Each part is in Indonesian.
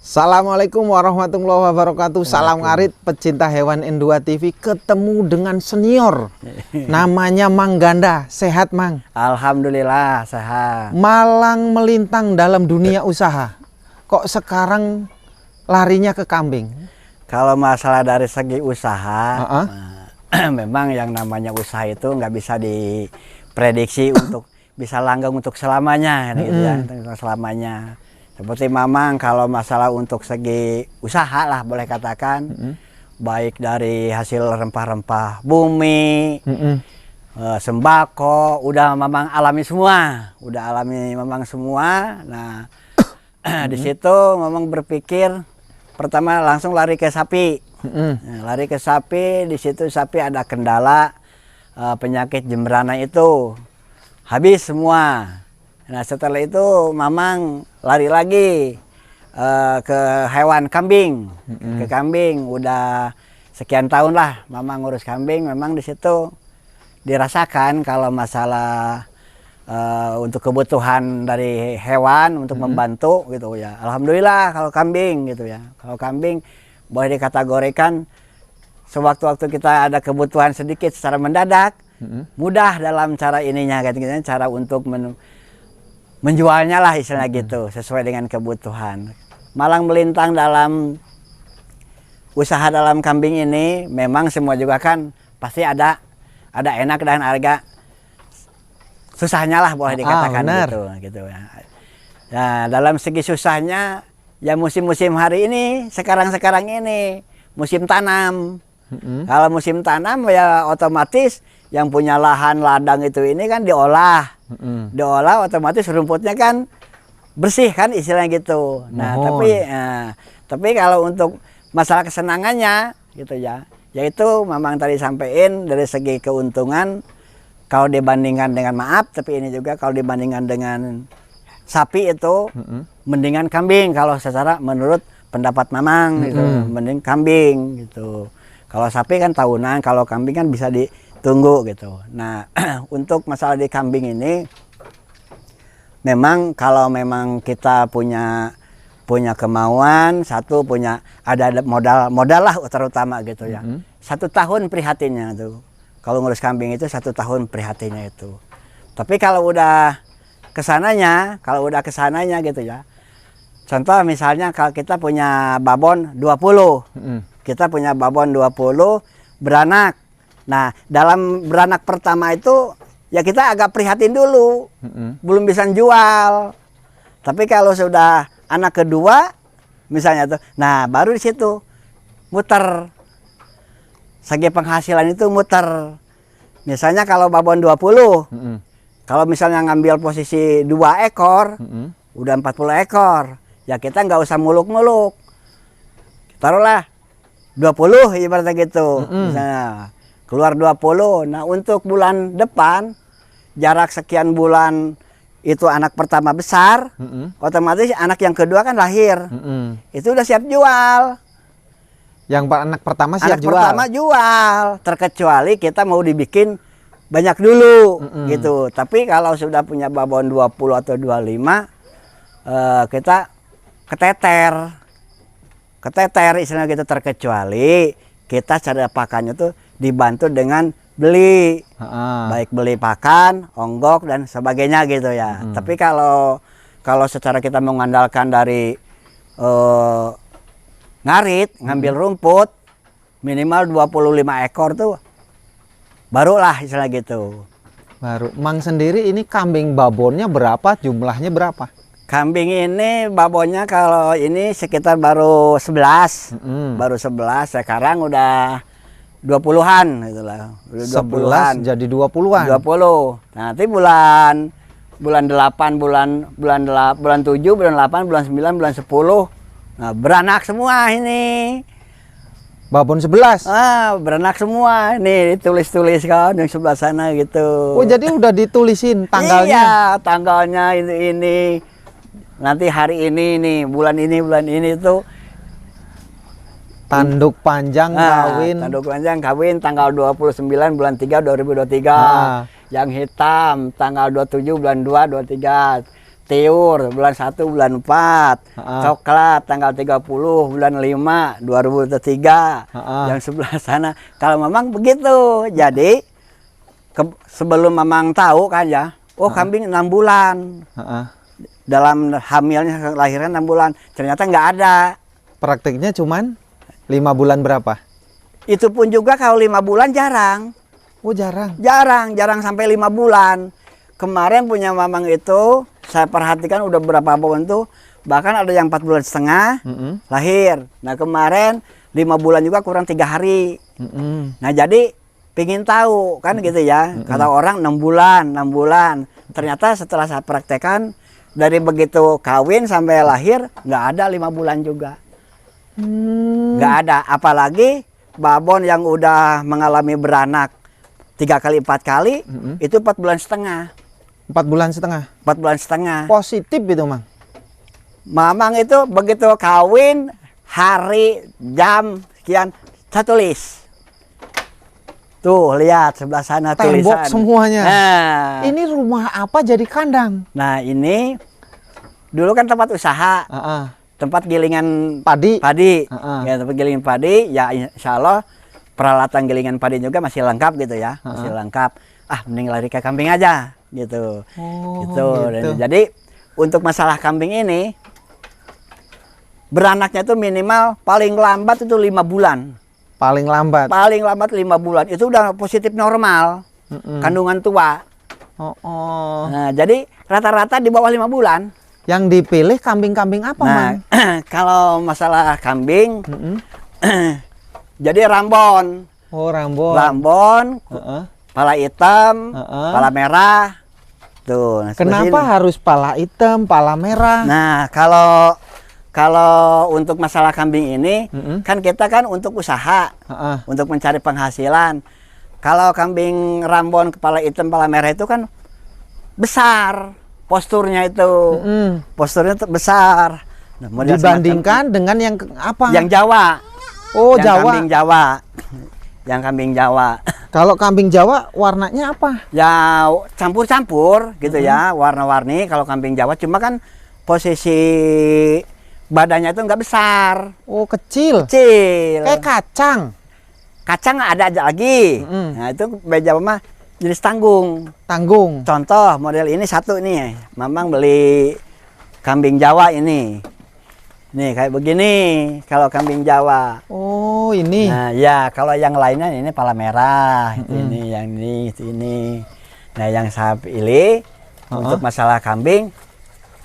Assalamualaikum warahmatullahi wabarakatuh. Salam ngarit pecinta hewan N2 TV. Ketemu dengan senior namanya Mang Ganda. Sehat Mang? Alhamdulillah sehat. Malang melintang dalam dunia usaha. Kok sekarang larinya ke kambing? Kalau masalah dari segi usaha, memang yang namanya usaha itu nggak bisa diprediksi untuk bisa langgeng untuk selamanya, gitu ya, untuk selamanya. Seperti Mamang kalau masalah untuk segi usaha lah boleh katakan, baik dari hasil rempah-rempah bumi, sembako, udah Mamang alami semua, Mamang semua. Nah, di situ Mamang berpikir pertama langsung lari ke sapi, lari ke sapi. Di situ sapi ada kendala penyakit jemberana itu habis semua. Nah setelah itu Mamang lari lagi ke hewan kambing, ke kambing. Udah sekian tahun lah Mamang ngurus kambing. Memang di situ dirasakan kalau masalah untuk kebutuhan dari hewan untuk membantu gitu ya. Alhamdulillah kalau kambing gitu ya. Kalau kambing boleh dikategorikan sewaktu-waktu kita ada kebutuhan sedikit secara mendadak, mudah dalam cara ininya, cara untuk menjualnya lah istilahnya gitu, sesuai dengan kebutuhan. Malang melintang dalam usaha dalam kambing ini, memang semua juga kan pasti ada enak dan harga susahnya lah boleh dikatakan gitu ya. Nah dalam segi susahnya ya musim-musim hari ini, sekarang ini musim tanam. Kalau musim tanam ya otomatis yang punya lahan ladang itu ini kan diolah, otomatis rumputnya kan bersih kan istilahnya gitu. Nah tapi kalau untuk masalah kesenangannya gitu ya, yaitu Mamang tadi sampaikan dari segi keuntungan kalau dibandingkan dengan tapi ini juga kalau dibandingkan dengan sapi itu mendingan kambing kalau secara menurut pendapat Mamang gitu, mending kambing gitu. Kalau sapi kan tahunan, kalau kambing kan bisa ditunggu gitu. Nah, untuk masalah di kambing ini, memang kalau memang kita punya kemauan, ada modal lah terutama gitu ya. 1 tahun prihatinnya tuh. Kalau ngurus kambing itu 1 tahun prihatinnya itu. Tapi kalau udah kesananya gitu ya. Contoh misalnya kalau kita punya babon 20. Kita punya babon 20 beranak. Nah, dalam beranak pertama itu ya kita agak prihatin dulu. Belum bisa jual. Tapi kalau sudah anak kedua misalnya tuh, nah baru di situ muter. Segi penghasilan itu muter. Misalnya kalau babon 20. Kalau misalnya ngambil posisi 2 ekor, udah 40 ekor. Ya kita nggak usah muluk-muluk. Taruhlah 20 ibaratnya gitu. Misalnya keluar 20. Nah, untuk bulan depan jarak sekian bulan itu anak pertama besar, otomatis anak yang kedua kan lahir. Itu udah siap jual. Yang anak pertama siap jual. Anak pertama jual, terkecuali kita mau dibikin banyak dulu gitu. Tapi kalau sudah punya babon 20 atau 25 kita keteter istilahnya gitu, terkecuali kita cara pakannya tuh dibantu dengan beli, baik beli pakan, onggok dan sebagainya gitu ya. Tapi kalau secara kita mengandalkan dari ngarit, ngambil rumput minimal 25 ekor tuh barulah istilah gitu. Baru. Mang sendiri ini kambing babonnya berapa? Jumlahnya berapa? Kambing ini babonnya kalau ini sekitar baru 11. Baru 11, sekarang udah 20-an gitu lah. 11 jadi 20-an. 20. Nanti bulan 8, bulan 7, bulan 8, bulan 9, bulan 10. Nah, beranak semua ini. Babon 11. Beranak semua. Ini ditulis-tulis kan yang sebelah sana gitu. Oh, jadi udah ditulisin tanggalnya. Iya, tanggalnya ini. Nanti hari ini nih, bulan ini tuh tanduk panjang kawin. Tanduk panjang kawin tanggal 29 bulan 3 2023. Yang hitam tanggal 27 bulan 2 23. Tiur bulan 1 bulan 4, coklat tanggal 30 bulan 5 2003, yang sebelah sana. Kalau Mamang begitu. Jadi sebelum Mamang tahu kan ya, oh kambing 6 bulan. Dalam hamilnya lahirnya 6 bulan. Ternyata nggak ada. Praktiknya cuman 5 bulan berapa? Itu pun juga kalau 5 bulan jarang. Oh jarang. Jarang sampai 5 bulan. Kemarin punya Mamang itu saya perhatikan udah berapa bulan tuh, bahkan ada yang 4 bulan setengah lahir. Nah kemarin 5 bulan juga kurang 3 hari. Nah jadi pingin tahu kan gitu ya. Kata orang 6 bulan. Ternyata setelah saya praktekkan, dari begitu kawin sampai lahir nggak ada 5 bulan juga. Nggak ada. Apalagi babon yang udah mengalami beranak 3 kali 4 kali itu 4 bulan setengah. 4 bulan setengah. 4 bulan setengah. Positif itu, Mang. Mamang itu begitu kawin hari jam sekian saya tulis. Tuh lihat sebelah sana Tembok tulisan. semuanya. Nah, Ini rumah apa jadi kandang? nah ini dulu kan tempat usaha. Tempat gilingan Padi. Ya, tempat gilingan padi, ya insya Allah peralatan gilingan padi juga masih lengkap gitu ya, masih lengkap. Mending lari ke kambing aja gitu. Gitu. Dan jadi untuk masalah kambing ini beranaknya itu minimal paling lambat itu 5 bulan. Paling lambat. Paling lambat 5 bulan itu udah positif normal, kandungan tua. Nah, jadi rata-rata di bawah 5 bulan. Yang dipilih kambing-kambing apa, Mang? Kalau masalah kambing, jadi Rambon. Oh, Rambon. Rambon, pala hitam, pala merah. Tuh. Nah, Kenapa harus pala hitam, pala merah? Nah, kalau untuk masalah kambing ini, kan kita kan untuk usaha, untuk mencari penghasilan. Kalau kambing Rambon, kepala hitam, pala merah itu kan besar. Posturnya itu, posturnya besar. Nah, dibandingkan dengan yang apa? Yang Jawa. Oh, yang Jawa. Kambing Jawa. Yang kambing Jawa. Kalau kambing Jawa warnanya apa? Ya campur-campur gitu ya, warna-warni kalau kambing Jawa. Cuma kan posisi badannya itu nggak besar. Oh, kecil. Kecil. Kayak kacang. Kacang ada aja lagi. Nah, itu Jawa mah jenis tanggung. Tanggung. Contoh model ini satu nih, Mamang beli kambing Jawa ini. Nih kayak begini kalau kambing Jawa. Oh, ini. Nah ya kalau yang lainnya ini pala merah, ini yang ini, itu ini. Nah yang saya pilih untuk masalah kambing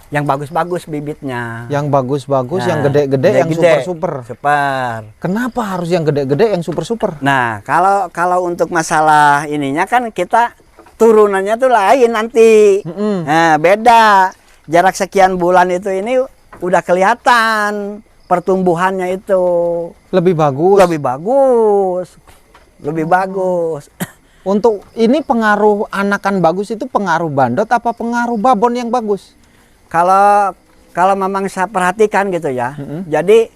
yang bagus-bagus bibitnya. Yang bagus-bagus, Nah, yang gede-gede, yang gede-gede. super-super. Super. Kenapa harus yang gede-gede, yang super-super? Nah kalau untuk masalah ininya kan kita turunannya tuh lain nanti. Nah beda. Jarak sekian bulan itu ini udah kelihatan pertumbuhannya itu. Lebih bagus. Lebih bagus. Lebih bagus. Untuk ini pengaruh anakan bagus itu pengaruh bandot apa pengaruh babon yang bagus? Kalau memang saya perhatikan gitu ya. Jadi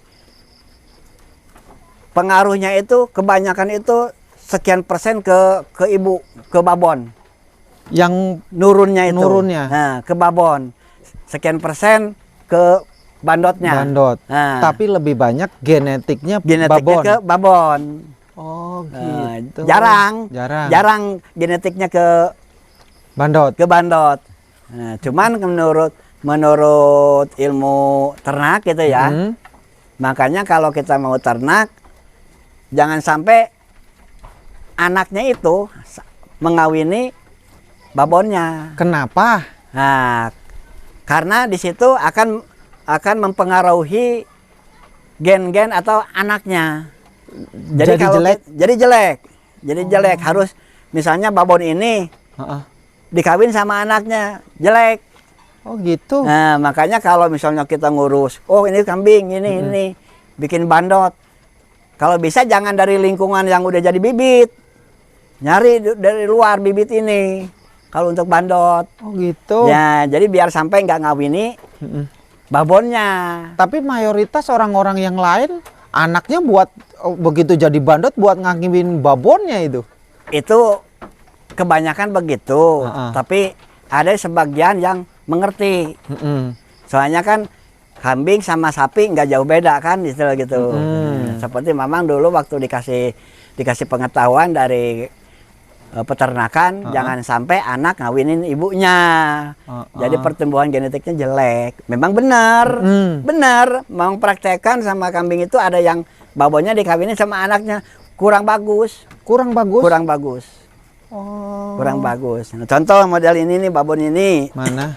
pengaruhnya itu kebanyakan itu sekian persen ke ibu, ke babon. Yang Nurunnya itu. Nurunnya. Nah, ke babon. Sekian persen ke bandotnya. bandot. Nah, Tapi lebih banyak genetiknya genetiknya babon. ke babon. Oh, Nah, gitu. jarang genetiknya ke Bandot. bandot. Nah, cuman menurut ilmu ternak gitu ya. Makanya kalau kita mau ternak jangan sampai anaknya itu mengawini babonnya. Kenapa? Nah, karena di situ akan mempengaruhi gen-gen atau anaknya. Jadi jelek? Jadi jelek. Harus misalnya babon ini dikawin sama anaknya jelek. Oh gitu. Nah, makanya kalau misalnya kita ngurus, oh ini kambing, ini bikin bandot. Kalau bisa jangan dari lingkungan yang udah jadi bibit. Nyari dari luar bibit ini. Kalau untuk bandot. Oh gitu. Ya, jadi biar sampai nggak ngawini babonnya. Tapi mayoritas orang-orang yang lain anaknya buat begitu jadi bandot buat ngawinin babonnya itu. Itu kebanyakan begitu. Tapi ada sebagian yang mengerti. Mm-mm. Soalnya kan kambing sama sapi nggak jauh beda kan istilah gitu. Seperti Mamang dulu waktu dikasih pengetahuan dari peternakan, jangan sampai anak ngawinin ibunya. Jadi pertumbuhan genetiknya jelek. Memang benar, benar. Mau praktekkan sama kambing itu ada yang babonya dikawinin sama anaknya kurang bagus. Kurang bagus? Kurang bagus. Oh. Kurang bagus. Nah, contoh model ini nih, babon ini. Mana?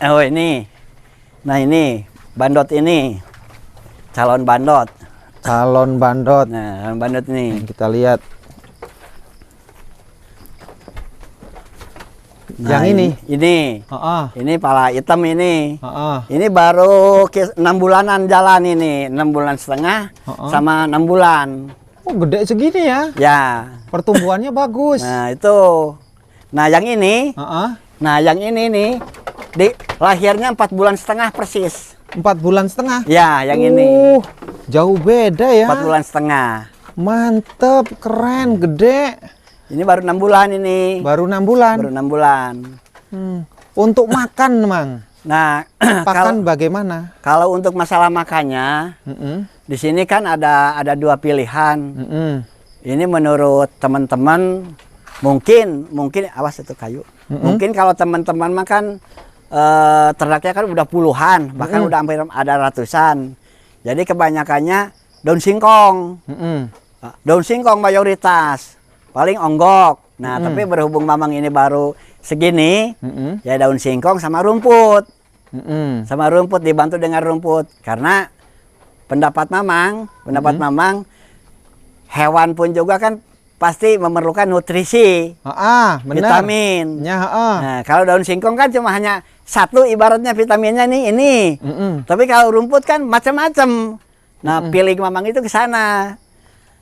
Oh ini. Nah ini, bandot ini. Calon bandot. Calon bandot. Nah, bandot ini. Kita lihat. Nah, yang ini? Ini. Ini pala hitam ini. Ini baru 6 bulanan jalan ini. 6 bulan setengah sama 6 bulan. Oh, gede segini ya? Ya. Pertumbuhannya bagus. Nah, itu. Nah, yang ini. Nah, yang ini nih. Lahirnya 4 bulan setengah persis. 4 bulan setengah? Ya, yang ini. Jauh beda ya? 4 bulan setengah. Mantep, keren, gede. Ini baru 6 bulan ini. Baru 6 bulan? Baru 6 bulan. Untuk makan, Mang? Nah, pakan bagaimana? Kalau untuk masalah makannya, di sini kan ada 2 pilihan. Ini menurut teman-teman, mungkin awas itu kayu. Mungkin kalau teman-teman makan ternaknya kan udah puluhan, bahkan udah hampir ada ratusan. Jadi kebanyakannya daun singkong. Daun singkong mayoritas. Paling onggok. Nah, tapi berhubung Mamang ini baru segini, ya daun singkong sama rumput. Sama rumput, dibantu dengan rumput. Karena pendapat Mamang, hewan pun juga kan pasti memerlukan nutrisi, vitamin. Nah, kalau daun singkong kan cuma hanya satu ibaratnya vitaminnya nih ini. Tapi kalau rumput kan macam-macam. Nah, pilih Mamang itu ke sana.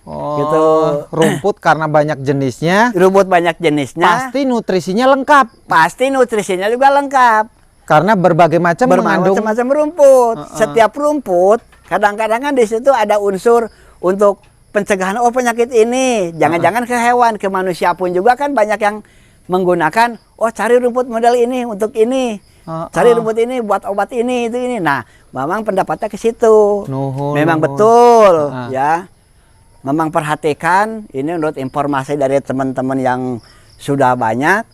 Gitu. Rumput karena banyak jenisnya. Rumput banyak jenisnya. Pasti nutrisinya lengkap. Pasti nutrisinya juga lengkap. Karena berbagai macam mengandung macam rumput. Setiap rumput kadang-kadang kan di situ ada unsur untuk pencegahan penyakit ini. Jangan-jangan ke hewan, ke manusia pun juga kan banyak yang menggunakan cari rumput model ini untuk ini. Cari rumput ini buat obat ini itu ini. Nah, Mamang pendapatnya ke situ. Memang betul ya. Memang perhatikan ini menurut informasi dari teman-teman yang sudah banyak.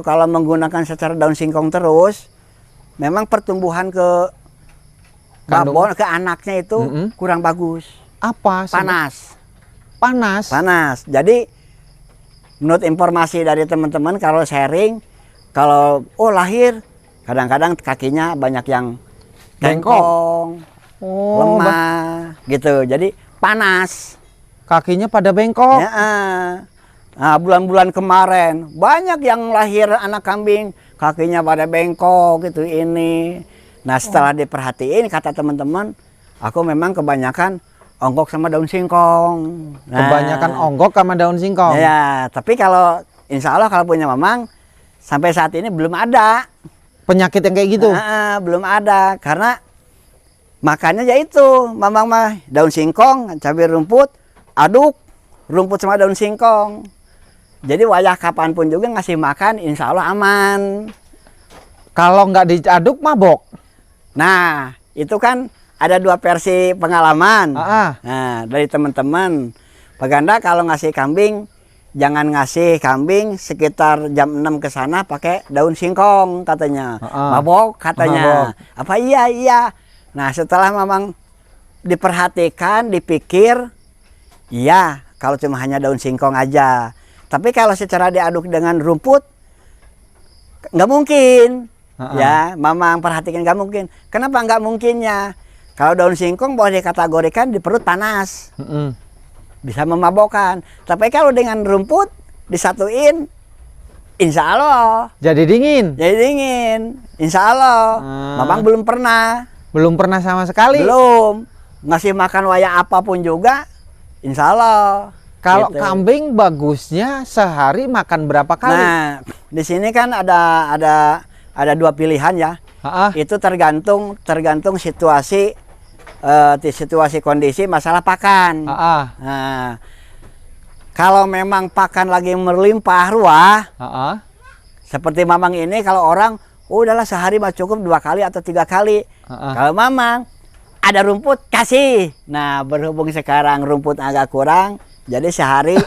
Kalau menggunakan secara daun singkong terus, memang pertumbuhan ke babon ke anaknya itu kurang bagus. Apa? Panas. Jadi menurut informasi dari teman-teman kalau sharing, kalau lahir kadang-kadang kakinya banyak yang bengkong, lemah gitu. Jadi panas, kakinya pada bengkok. Nah, bulan-bulan kemarin banyak yang lahir anak kambing kakinya pada bengkok gitu ini. Nah, setelah diperhatiin kata teman-teman, aku memang kebanyakan onggok sama daun singkong. Kebanyakan onggok sama daun singkong. Ya, tapi kalau insya Allah kalau punya Mamang sampai saat ini belum ada penyakit yang kayak gitu. Belum ada karena makanya ya itu, Mamang mah daun singkong, cabai rumput, aduk rumput sama daun singkong. Jadi wayah kapanpun juga ngasih makan, insya Allah aman. Kalau nggak diaduk mabok. Nah, itu kan ada 2 versi pengalaman. Nah, dari teman-teman, Pak Ganda kalau ngasih kambing, jangan ngasih kambing sekitar jam 6 ke sana pakai daun singkong katanya. Mabok katanya. Apa iya? Nah, setelah Mamang diperhatikan, dipikir, iya, kalau cuma hanya daun singkong aja. Tapi kalau secara diaduk dengan rumput, nggak mungkin. Ya, Mamang perhatikan nggak mungkin. Kenapa nggak mungkinnya? Kalau daun singkong boleh dikategorikan di perut panas. Bisa memabokkan. Tapi kalau dengan rumput disatuin, insya Allah. Jadi dingin? Jadi dingin, insya Allah. Mamang belum pernah. Belum pernah sama sekali? Belum. Ngasih makan wayah apapun juga, insya Allah. Kalau gitu. Kambing bagusnya sehari makan berapa kali? Nah, di sini kan ada 2 pilihan ya. Itu tergantung situasi kondisi masalah pakan. Nah, kalau memang pakan lagi melimpah ruah, seperti Mamang ini kalau orang udahlah sehari mah cukup 2 kali atau 3 kali. Kalau Mamang ada rumput kasih. Nah, berhubung sekarang rumput agak kurang, jadi sehari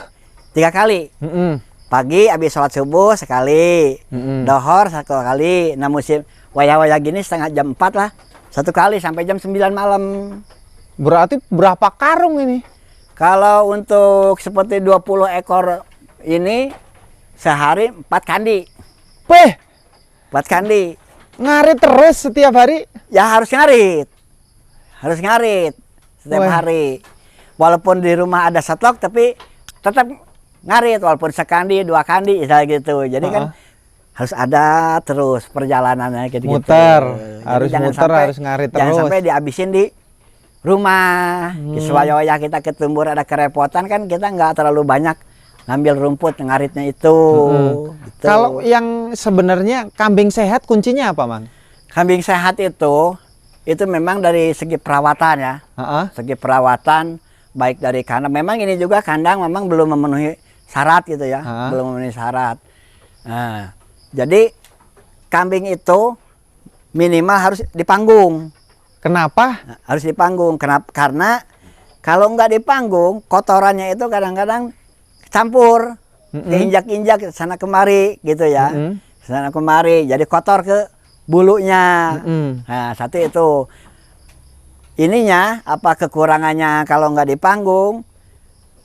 3 kali. Pagi habis sholat subuh sekali, dohor 1 kali. Nah, musim wayah-wayah gini setengah jam 4 lah, 1 kali sampai jam 9 malam. Berarti berapa karung ini? Kalau untuk seperti 20 ekor ini sehari 4 kandi. Weh, 4 kandi. ngarit terus setiap hari? Ya harus ngarit. Harus ngarit setiap Weh. hari. Walaupun di rumah ada stok tapi tetap ngarit walaupun sekandi, 2 kandi gitu. Jadi kan harus ada terus perjalanannya gitu. Muter, Jadi harus jangan muter, sampai, harus ngarit jangan terus. sampai dihabisin di rumah. Supaya kita ketumbur ada kerepotan kan kita nggak terlalu banyak ngambil rumput ngaritnya itu. Gitu. Kalau yang sebenarnya kambing sehat kuncinya apa, Mang? Kambing sehat itu memang dari segi perawatan ya. Segi perawatan baik dari kandang. Memang ini juga kandang memang belum memenuhi syarat gitu ya. Belum memenuhi syarat. Nah, jadi kambing itu minimal harus dipanggung. Kenapa? Nah, harus dipanggung. Kenapa? Karena kalau nggak dipanggung, kotorannya itu kadang-kadang campur, keinjak-injak sana kemari gitu ya. Sana kemari, jadi kotor ke bulunya. Nah, satu itu. Ininya apa kekurangannya kalau nggak dipanggung?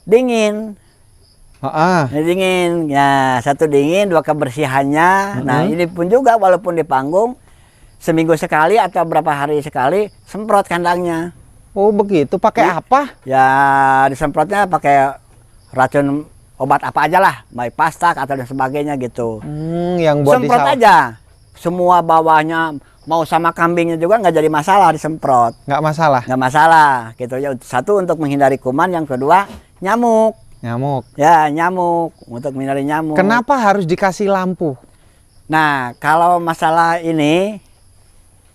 Dingin. Ini dingin. Ya, 1 dingin, 2 kebersihannya. Nah, ini pun juga walaupun dipanggung seminggu sekali atau berapa hari sekali semprot kandangnya. Oh, begitu. Pakai apa? Ya, disemprotnya pakai racun obat apa aja lah, baik pastak atau dan sebagainya gitu. Yang buat Semprot aja. Semua bawahnya mau sama kambingnya juga nggak jadi masalah disemprot. Nggak masalah. Nggak masalah gitu ya. 1 untuk menghindari kuman, yang kedua nyamuk. Nyamuk. Ya, nyamuk, untuk menghindari nyamuk. Kenapa harus dikasih lampu? Nah, kalau masalah ini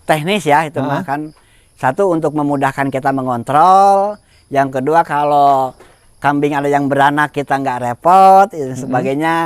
teknis ya itu mah kan. 1 untuk memudahkan kita mengontrol. Yang kedua kalau kambing ada yang beranak kita nggak repot dan sebagainya.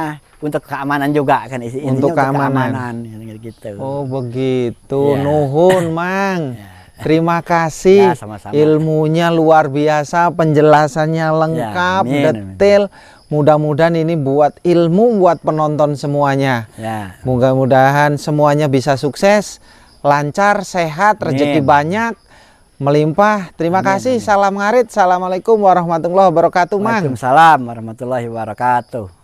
Untuk keamanan juga kan Untuk keamanan. Gitu. Oh, begitu. Nuhun, Mang. Terima Ya, kasih. sama-sama. Ilmunya luar biasa, penjelasannya lengkap, amin, detail. Mudah-mudahan ini buat ilmu buat penonton semuanya. Ya. Mudah-mudahan semuanya bisa sukses, lancar, sehat, rezeki banyak, melimpah. Terima kasih. Salam ngarit. Assalamualaikum warahmatullahi wabarakatuh, Mang. Waalaikumsalam warahmatullahi wabarakatuh.